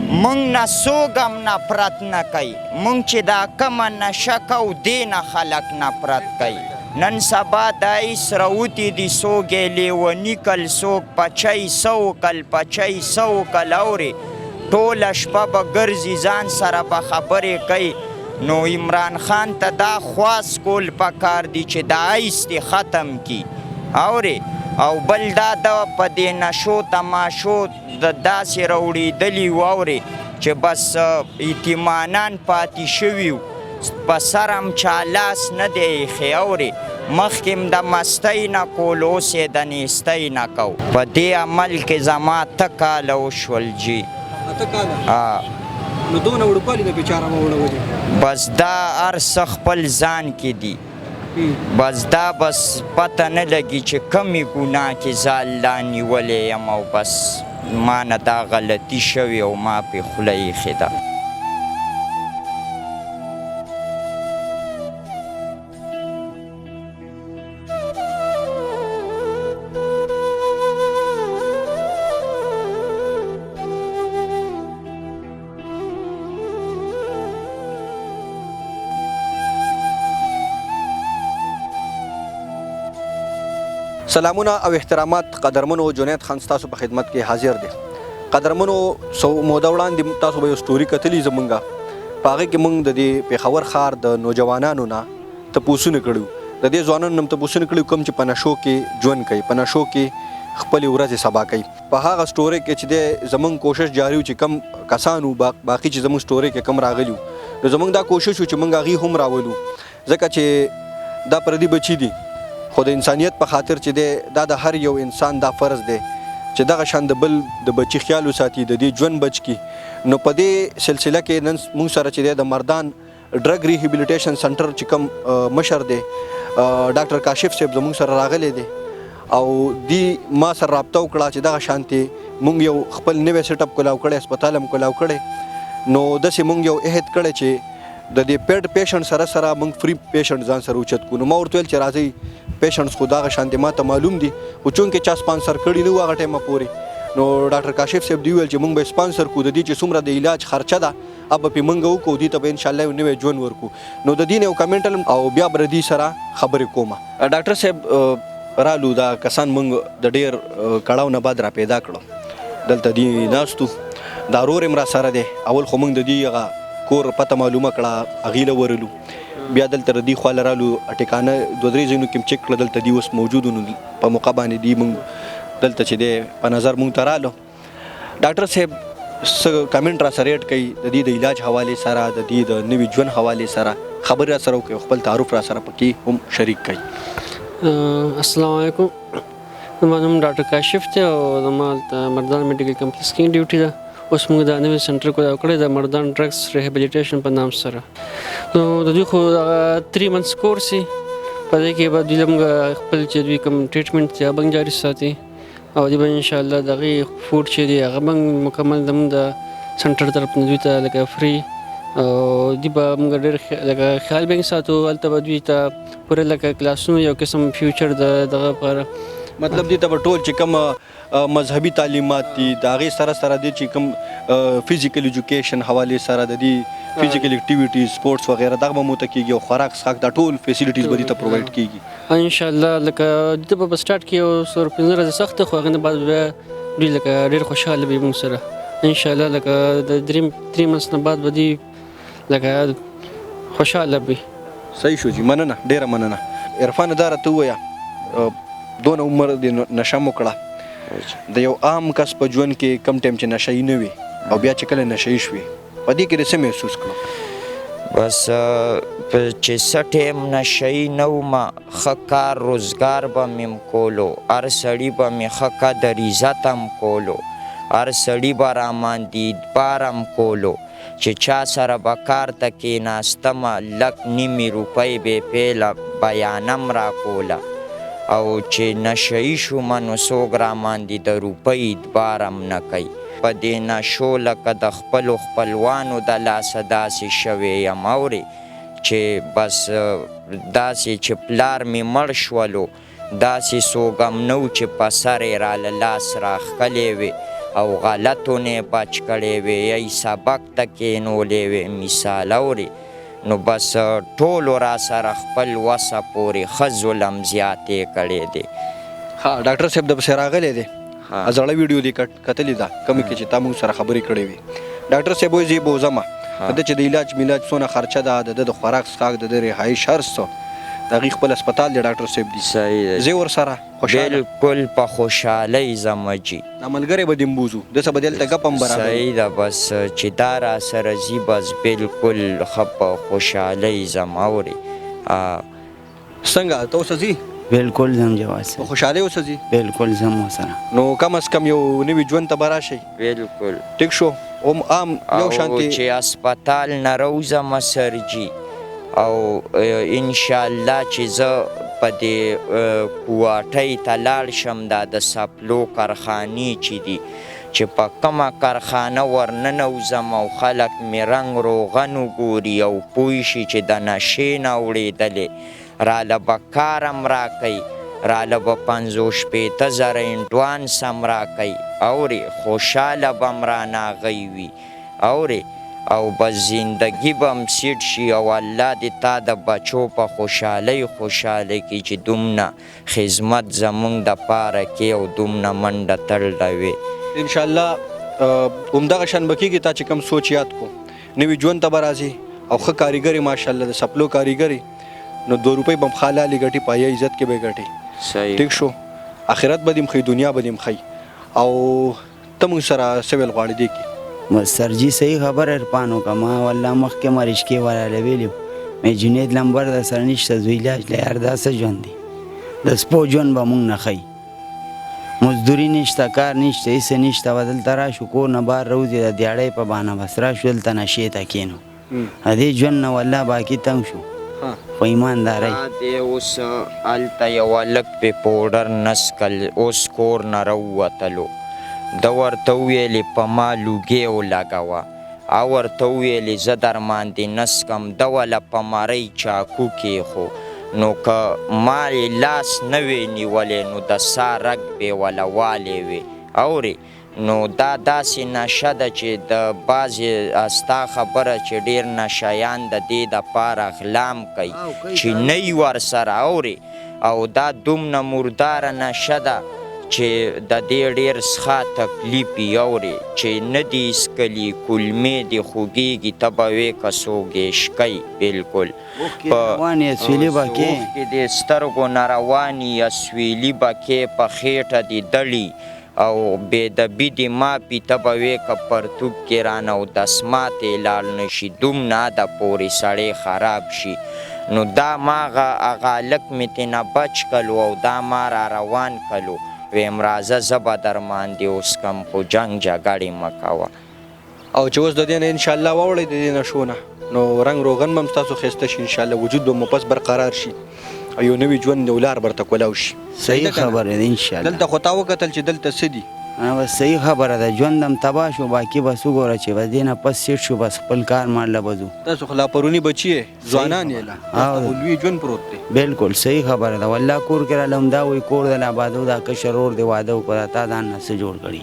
مونږ نه څوک هم نفرت نه کوي. مونږ چې دا کومه نشه کوو دې نه خلک نفرت کوي. نن سبا دا ایس راوتي دي څوک یې لیوني کل څوک پچی 100 کل پچی 100 کل اورې ټوله شپه به ګرځي ځان سره به خبرې کوي. نو عمران خان ته دا خواست کول پکار دي چې دا ایس دې ختم کي اورې. او بل دا د په دې نشو تماشو د داسې راوړېدلي و اورې چې بس یتیمانان پاتې شوي و په سر هم چا لاس نه دی ایښی اورې. مخکې د مستۍ نه کول اوس یې د نیستۍ نه کو. په دې عمل کې زما 8 کاله وشول جي. 8 کاله؟ نو دونه وړوکوالي ده بیچاره به وړولي. بس دا هر څه خپل ځان کې دي. بس دا بس پته نه لګي چې کمې ګناه کې زه الله نیولی یم او بس ما نه دا غلطي شوې او ما پې خوله ایښې ده. سلامونه او احترامات قدرمنو. جنید خان ستاسو په خدمت کې حاضر دی. قدرمنو موده وړاندې تاسو به یو سټوري کتلي زمونږه په هغې کې مونږ د دې پېښور ښار د نوجوانانو نه تپوسونه کړي وو. د دې ځوانانو نه تپوسونه کړي کوم چې په نشو کې ژوند کوي، په نشو کې خپلې ورځې سبا کوي. په هغه سټوري کې چې دی زمونږ کوشش جاري و چې کم کسان وو باقي چې زمونږ سټوري کې کم راغلي وو نو زمونږ دا کوشش و چې مونږ هغې هم راولو ځکه چې دا پردي بچي دي خو د انسانیت په خاطر چې دی دا د هر یو انسان دا فرض دی چې دغه شان د بل د بچي خیال وساتي، د دې ژوند بچ کي. نو په دې سلسله کې نن موږ سره چې دی د مردان ډرګ ریهیبلیټیشن سنټر چې کوم مشر دی ډاکټر کاشف صاحب زموږ سره راغلی دی او دی ما سره رابطه وکړه چې دغه شانتې موږ یو خپل نوی سیټ اپ کولاو کړی، هسپتال هم کولاو کړی. نو داسې موږ یو عهد کړی چې د دې پیډ پیشنټ سره سره موږ فری پیشنټ ځان سره اوچت کړو. نو ما ورته ویل چې راځئ پیشنټس خو دغه شانتې ما ته معلوم دي خو چونکې چا سپانسر کړي نه و هغه ټایمه پورې نو ډاکټر کاشف صاحب دی ویل چې موږ به سپانسر کړو د دې چې څومره د علاج خرچه ده اب به موږ وکړو دې ته به انشاءالله یو نوی ژوند ورکړو. نو د دې نه یو کمنټل او بیا به د دې سره خبرې کومه. ډاکټر صاحب رالو دا کسان موږ د ډېر کړاو نه بعد را پیدا کړو دلته دی ناستو دا رور هم را سره دی. اول خو موږ د دې هغه کور پته معلومه کړه هغې له ورلو بیا دلته ردي خواله رالو ټکانه 2-3 ځایونو کې چک کړه دلته دی اوس موجود نو په موقع باندې دی موږ دلته چې دی په نظر موږ ته رالو. ډاکټر صاحب څه کمنټ را سره ایډ کوي د دې د علاج حوالې سره د دې د نوي ژوند حوالې سره خبرې را سره وکړي خپل تعارف را سره پکې هم شریک کوي. السلام علیکم. زما نوم ډاکټر کاشف دی او زما مردان میډیکل کمپلیکس کې ډیوټي ده. اوس موږ د نوي سنټر کولاو کړی د مردان ډرګس ریهیبلیټیشن په نام سره. نو د دوی خو 3 منثس کورس وي په دې کې به دوی موږ خپل چې دوی کوم ټریټمنټ دی هغه جاري ساتي او دوی به انشاءالله د هغې فوډ چې دی هغه به مکمل زموږ د سنټر طرف نه دوی ته لکه فری او دوی به موږ ډېر لکه خیال به یې ساتو. هلته به دوی ته پوره لکه کلاسونو یو قسم فیوچر د دغه لپاره مطلب دې ته به ټول چې کوم مذهبي تعلیمات دي د هغې سره سره دی چې کوم فزیکل ایجوکیشن حوالې سره د دې فزیکل اکټیویټیز سپورټس وغیره دغه به مو ته کېږي او خوراک څښاک دا ټول فیسیلیټیز به دې ته پرووایډ کېږي انشاءالله. لکه دې به سټارټ کړي او 15 ورځې سخته خو هغې نه بعد بیا دوی لکه ډېر خوشحاله وي موږ سره انشاءالله. لکه د 3 منثس نه بعد به دوی لکه خوشحاله وي. صحیح شو جي مننه ډېره مننه. عرفان دا راته ووایه دونه عمر د نشه مو کړه د یو عام کس په ژوند کې کم ټایم چې نشه یې نه وي او بیا چې کله نشه یې شوې په دې کې دې څه محسوس کړو؟ بس چې څه ټایم نشه یې نه ومه ښه کار روزګار به مې کولو هر سړي به مې ښه قدر عزت هم کولو هر سړي به راماندې اعتبار هم کولو چې چا سره به کار ته کېناستمه 1.5 روپۍ به یې پیله بیانم راکوله او چې نشهیي شومه نو څوک راماندې د روپۍ اعتبار هم نه کوي. په دې نشو لکه د خپلو خپلوانو د لاسه داسې شوی یم اورې چې بس داسې چې پلار مې مړ شولو داسې څوک هم نه و چې په سر یې راله لاس راښکلی وي او غلطو نه بچ کړی وي یا سبق ته کینولی وي مثال اوري نو بس ټولو را سره خپل وسه پورې ښه ظلم زیاتې کړی دی ها ډاکټر صاحب د پسې راغلی دی زړه ویډیو دی کتلې ده کومې کې چې تا موږ سره خبرې کړې وي ډاکټر صاحب وایي زه یې بوځمه د ده چې د علاج میلاج څونه خرچه ده د ده د خوراک څښاک د ده رهایش هر څه د هغې خپل هسپتال دی ډاکټر صاحب دی صحیح دی زه ورسره خوشحاله بلکل په خوشحالۍ ځمه جي دا ملګری به دې م بوځو دسه به دلته ګپ هم برابر صحیح ده بس چې دا را سره ځي بس بلکل ښه په خوشحالۍ ځم اورې څنګه ته اوس ځي بالکل زم جواز په خوشحالۍ اوس ځي بالکل زم وسره نو کم از کم یو نوي ژوند ته به راشئ بلکل ټیک شو عام یو او شانتې چې اسپتال نه روزمه سرجي او انشاءالله چې زه په دې کوواټۍ ته لاړ شم دا د سپلو کارخانې چې دي چې په کومه کارخانه ورننوځم او خلک مې رنګ روغن وګوري او پوه شي چې د نشې نه اورېدلې راله به کار هم راکوي راله به 50-60,000 انډوانس هم راکوي اورې خوشحاله به هم رانه هغوی وي اورې او بس زندگی به هم سیټ شي او الله دې تا د بچو په خوشحالۍ کې چې دومره خدمت زمونږ دپاره کې او دومره منډه تړله وي انشاءالله همدغه شان به کېږي تا چې کوم سوچ یاد کو نوي ژوند ته به راځي او ښه کاریګري ماشاءالله د سپلو کاریګري نو 2 روپۍ به هم خالالې ګټي پایه عزت کې به ګټي صحیح ټیک شو آخرت به دې م ښي دنیا به دې م ښي او ته موږ سره څه ویل غواړې دې کې بس سرجی صحیح خبر ارپانو کا ما والله مخکې ما رشکې والا ویلو مې جنید لمبر د سره نشته زوی علاج له یار دا څه ژوند دی د سپو ژوند به مونږ نه ښیي مزدوري نشته کار نشته هېڅ نشته به دلته راشو کور نه بهر روځي د دیاړۍ په بهانه بس راشو دلته نشې ته کښېنو د دې ژوند نه والله باقي تنګ شو په ایماندارۍ دا دی اوس هلته یو هلک پې پوډر نسکل اوس کور نه راووتلو ده ورته وویلې په ما لوګې ولګوه او ورته وویلې زه در باندې نسکم ده وله په مرۍ چاکو کېښو نو که ما لاس نه وی نیولی نو د سا رګ بې وله والی وي اورې نو دا داسې نشه ده چې د بعضې ستا خبره چې ډېر نشیان د دې دپاره غلام کوي چې نه وي ورسره اورې او دا دومره مرداره نشه ده چې د دې ډېر څښه تکلیف یې اورې چې نه دي څکلي کلمې دې خوږېږي ته به وې که څوک یې شکی بلکل روان یې سویلي به کې اوښکې دې سترګو نه روانې یا سویلي به کې په خېټه دې دړي او بېدبي دې ماپي ته به وې که پرتوب کې رانه او دسمات یې لاړ نه شي دومره ده پورې سړی خراب شي نو دا ما هغه هلک مې ترېنه بچ کلو او دا ما را روان کلو ویم راځه زه به در باندې اوس کم خو جنګ جګړې مه کوه او چې اوس د دې نه انشاءالله واوړئ د دې نشو نه نو رنګ روغن به هم ستاسو ښایسته شي انشاءالله وجود به مو پس برقرار شي او یو نوي ژوند یو لار برته کولاو شي صحیح خبره ده انشاءالله دلته خو تا وکتل چې دلته څه دي بس صحیح خبره ده ژوند هم تباه شو باقي بس وګوره چې بس دې نه پس سیټ شو بس خپل کار ماله به ځو تاسو خو لا پروني بچي یې ځوانان یې لا خو لوی ژوند پروت دی بالکل صحیح خبره ده والله کور کې راله همدا وایي کور د آبادو دا کشر ورور دی واده وکړه تا ځان نه څه جوړ کړي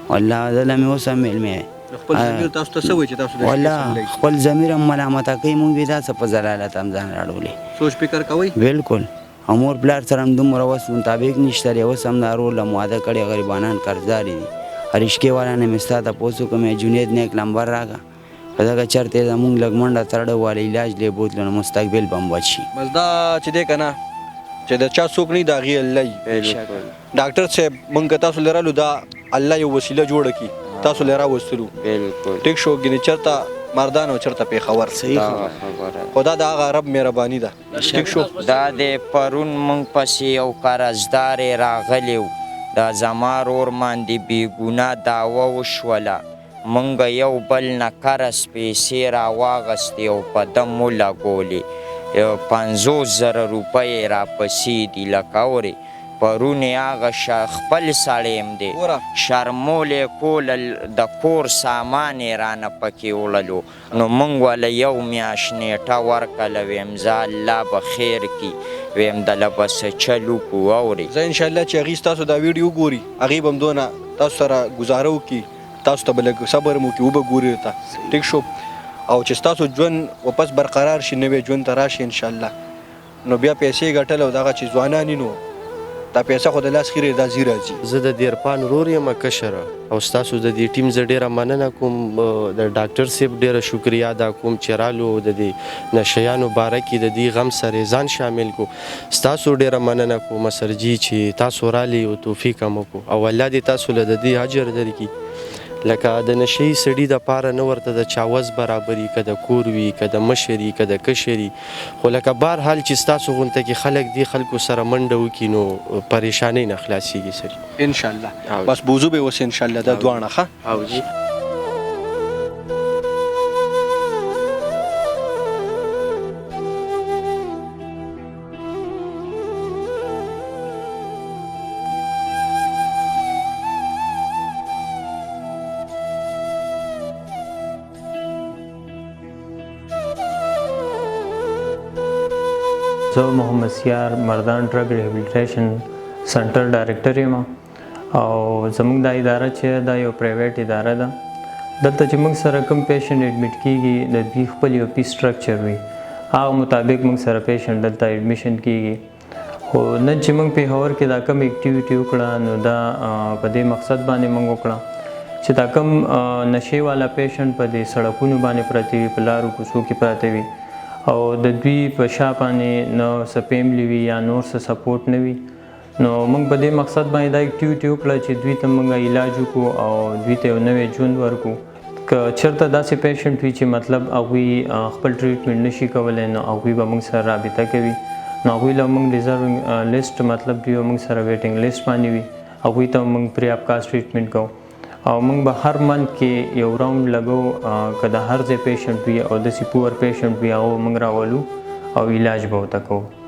والله دله مې اوس هم علمې خپل ضمیر تاسو ته څه وایي چې تاسو والله خپل ضمیر هم ملامته کوي مونږ بې دا څه په ضلالت هم ځان راړولې سوچ فکر کوئ بالکل او مور پلار سره هم دومره وس مطابق نشته دی اوس هم دا رول هم واده کړی غریبانان قرضداري دي رشکې والا نه مې ستا تپوس وکړم جنید نیک لمبر راکړه په دغه چرته یې زمونږ لږ منډه تړه والی علاج دی بوتلو نه مستقبل به هم بچ شي بس دا چې دی که نه چې د چا څوک نه د هغې الله وي ډاکټر صاحب مونږ که تاسو لرلو دا الله یو وسیله جوړه کړي تاسو له راوستلو ټیک شو ګینې چېرته مردان او چېرته پېښور خو دا د هغه رب مهرباني ده ټیک شو دا د پرون مونږ پسې یو قرضدار راغلی و دا زما رور باندې بېګناه دعوه وشوله مونږ یو بل نه قرض پیسې راواغستې او په دم ولګولې 50,000 روپۍ راپسې دي لکه اورې پرون یې هغه خپل سړی م دی شرمول یې کول د کور سامان یې رانه پکې وړلو نو موږ وله یو میاشت نیټه ورکړله ویم زه الله به خیر کړي ویم دله به څه چل وکړو اورې زه انشاءالله چې هغې ستاسو دا ویډیو وګوري هغې به هم دونه تاسو سره گزاره وکړي تاسو ته به لږ صبر مو وکړي وبه ګوري ته ټیک شو او چې ستاسو ژوند واپس برقرار شي نوی ژوند ته راشي انشاءالله نو بیا پیسې ګټل او دغه چې ځوانان نو دا پیسې خو د لاس خیرې دا ځي راځي زه د دیرپان ورور یم کشر او ستاسو د دې ټیم زه ډیره مننه کوم د ډاکټر صاحب ډیره شکریا ادا کوم چې رالو د دې نشیانو باره کې د دې غم سره ځان شامل کو ستاسو ډیره مننه کوم سرجي چې تاسو رالي او توفیق مو کو او الله دې تاسو له دې اجر درکړي لکه د نشي سړي د پاره نه ورته د چاوز برابري که د کور وي که د مشري که د کشري خو لکه بهر حال چې ستاسو غونته کې خلک دي خلکو سره منډه وکړي نو پریشانۍ نه خلاصېږي سړي انشاءالله بس بوزو به اوس انشاءالله دا دواړه ښه او جی زه محمد سیار مردان ډرګ ریهابلیټیشن سنټر ډایرکټر یم او زموږ دا اداره چې دا یو پرایویټ اداره ده دلته چې موږ سره کوم پیشنټ ایډمیټ کیږي د دوی خپل یو فی سټرکچر وي هغه مطابق موږ سره پیشنټ دلته ایډمیشن کیږي خو نن چې موږ پیښور کې دا کوم اکټیویټي وکړه نو دا په دې مقصد باندې موږ وکړه چې دا کوم نشې والا پیشنټ په دې سړکونو باندې پراته وي په لارو کوڅو کې پراته وي او د دوی په شا باندې نو څه فیملی وي یا نور څه سپورټ نه وي نو موږ په دې مقصد باندې دا اکټیویټي وکړه چې دوی ته موږ علاج وکړو او دوی ته یو نوی ژوند ورکړو که چېرته داسې پیشنټ وي چې مطلب هغوی خپل ټریټمنټ نشي کولی نو هغوی به موږ سره رابطه کوي نو هغوی له موږ ریزرونګ لیسټ مطلب دوی موږ سره ویټینګ لیسټ باندې وي هغوی ته موږ پری اپ کاسټ ټریټمنټ کوو او موږ به هر منث کې یو راوند لګو که د هر ځای پیشنټ وي او داسې پور پیشنټ وي هغه موږ راولو او علاج به ورته کوو